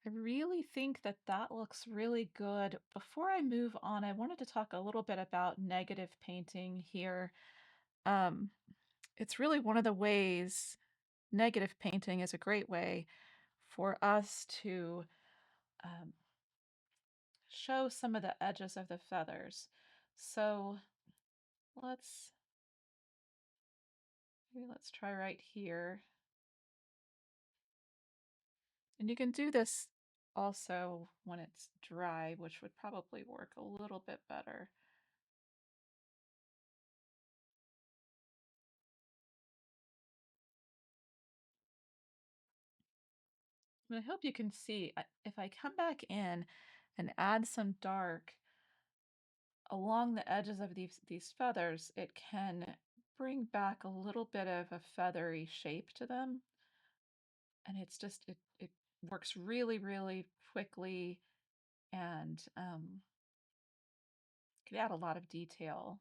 I really think that that looks really good. Before I move on, I wanted to talk a little bit about negative painting here. Um, it's really one of the ways negative painting is a great way for us to um, show some of the edges of the feathers. So let's let's try right here. And you can do this also when it's dry, which would probably work a little bit better. But I hope you can see if I come back in and add some dark along the edges of these feathers, it can bring back a little bit of a feathery shape to them. And it's just it works really, really quickly and can add a lot of detail.